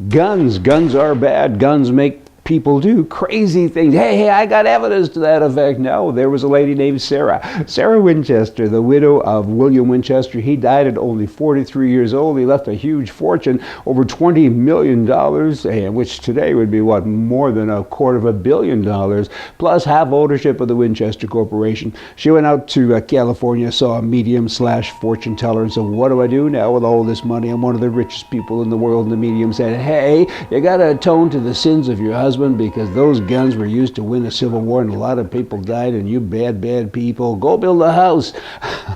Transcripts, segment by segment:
Guns are bad. Guns make people do crazy things. Hey, I got evidence to that effect. No, there was a lady named Sarah Winchester, the widow of William Winchester. He died at only 43 years old. He left a huge fortune, over $20 million, and which today would be, what, more than $250 million, plus half ownership of the Winchester Corporation. She went out to California, saw a medium slash fortune teller, and said, what do I do now with all this money? I'm one of the richest people in the world. And the medium said, hey, you got to atone to the sins of your husband, because those guns were used to win a civil war and a lot of people died, and you bad people, go build a house.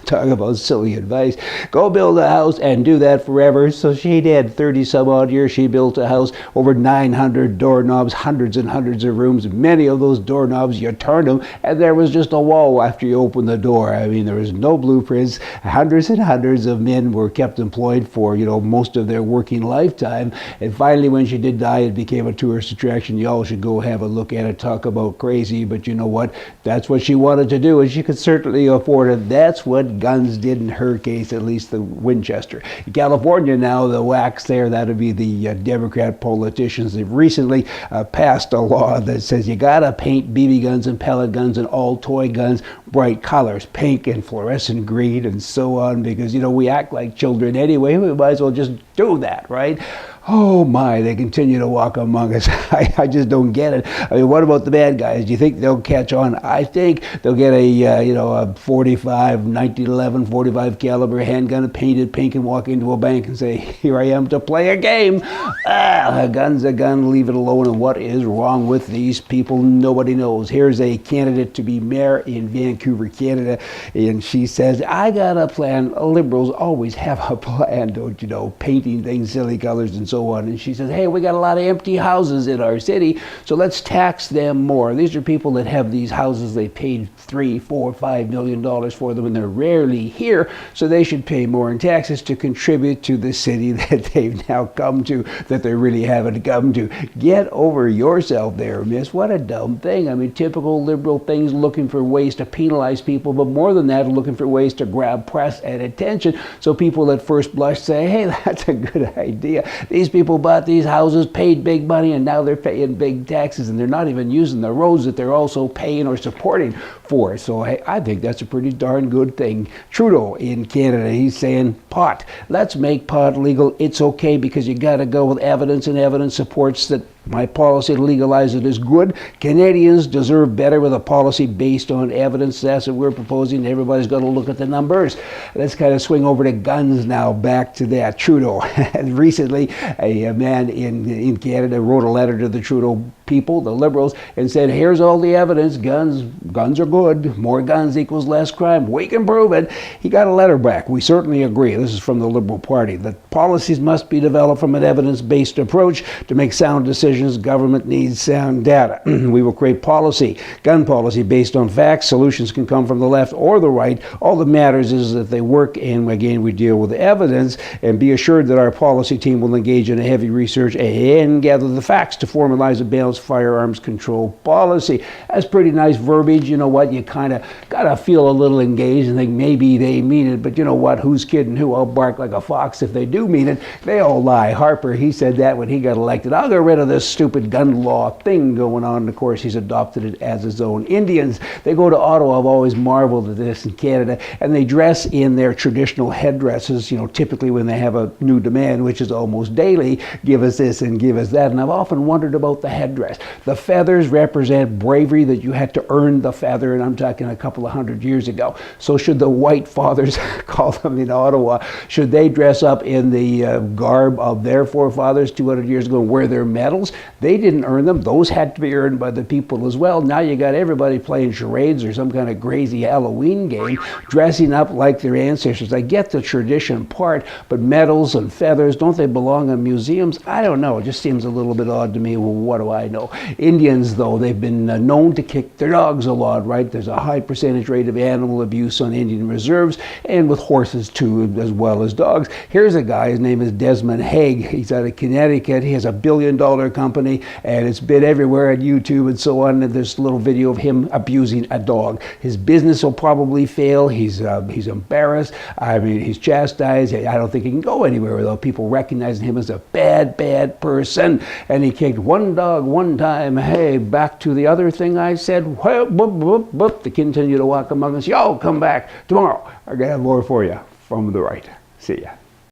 Talk about silly advice. Go build a house and do that forever. So she did. 30 some odd years she built a house, over 900 doorknobs, hundreds and hundreds of rooms. Many of those doorknobs, you turned them and there was just a wall after you opened the door. I mean, there was no blueprints. Hundreds and hundreds of men were kept employed for, most of their working lifetime. And finally, when she did die, it became a tourist attraction. You all should go have a look at it. Talk about crazy, but you know what? That's what she wanted to do, and she could certainly afford it. That's what guns did in her case, at least the Winchester. In California now, the whacks there, that would be the Democrat politicians. They've recently passed a law that says you gotta paint BB guns and pellet guns and all toy guns bright colors, pink and fluorescent green and so on, because we act like children anyway. We might as well just do that, right? Oh my, they continue to walk among us. I just don't get it. I mean, what about the bad guys? Do you think they'll catch on? I think they'll get a 1911 45 caliber handgun painted pink and walk into a bank and say, here I am to play a game. A gun's a gun, leave it alone. And what is wrong with these people? Nobody knows. Here's a candidate to be mayor in Vancouver, Canada, and she says, I got a plan. Liberals always have a plan, don't you know, painting things silly colors and so on. And she says, hey, we got a lot of empty houses in our city, so let's tax them more. These are people that have these houses. They paid $3, $4, $5 million for them, and they're rarely here, so they should pay more in taxes to contribute to the city that they've now come to, that they really haven't come to. Get over yourself there, miss. What a dumb thing. I mean, typical liberal things, looking for ways to penalize people, but more than that, looking for ways to grab press and attention, so people at first blush say, hey, that's a good idea. These people bought these houses, paid big money, and now they're paying big taxes, and they're not even using the roads that they're also paying or supporting for. So hey, I think that's a pretty darn good thing. Trudeau in Canada, he's saying pot. Let's make pot legal. It's okay because you got to go with evidence, and evidence supports that my policy to legalize it is good. Canadians deserve better with a policy based on evidence. That's what we're proposing. Everybody's got to look at the numbers. Let's kind of swing over to guns now. Back to that. Trudeau. Recently, a man in Canada wrote a letter to the Trudeau people, the Liberals, and said, here's all the evidence. Guns are good. More guns equals less crime. We can prove it. He got a letter back. We certainly agree. This is from the Liberal Party, that policies must be developed from an evidence-based approach to make sound decisions. Government needs sound data. We will create gun policy based on facts. Solutions can come from the left or the right. All that matters is that they work, and again, we deal with evidence, and be assured that our policy team will engage in a heavy research and gather the facts to formalize a balanced firearms control policy. That's pretty nice verbiage. You know what? You kind of got to feel a little engaged and think maybe they mean it, but you know what? Who's kidding who? I'll bark like a fox if they do mean it. They all lie. Harper, he said that when he got elected. I'll get rid of this stupid gun law thing going on. And of course, he's adopted it as his own. Indians, they go to Ottawa. I've always marveled at this in Canada, and they dress in their traditional headdresses, typically when they have a new demand, which is almost daily, give us this and give us that. And I've often wondered about the headdress. The feathers represent bravery, that you had to earn the feather, and I'm talking a couple of 100 years ago. So should the white fathers, call them in Ottawa, should they dress up in the garb of their forefathers 200 years ago and wear their medals? They didn't earn them. Those had to be earned by the people as well. Now you got everybody playing charades or some kind of crazy Halloween game, dressing up like their ancestors. I get the tradition part, but medals and feathers, don't they belong in museums? I don't know. It just seems a little bit odd to me. Well, what do I know? Indians, though, they've been known to kick their dogs a lot, right? There's a high percentage rate of animal abuse on Indian reserves, and with horses too, as well as dogs. Here's a guy, his name is Desmond Haig. He's out of Connecticut. He has a $1 billion company, and it's been everywhere on YouTube and so on. And there's a little video of him abusing a dog. His business will probably fail. He's embarrassed. I mean, he's chastised. I don't think he can go anywhere without people recognizing him as a bad, bad person. And he kicked one dog one time. Hey, back to the other thing I said. Whoop, whoop, whoop, whoop. They continue to walk among us. Yo, come back tomorrow. I'm going to have more for you from the right. See ya.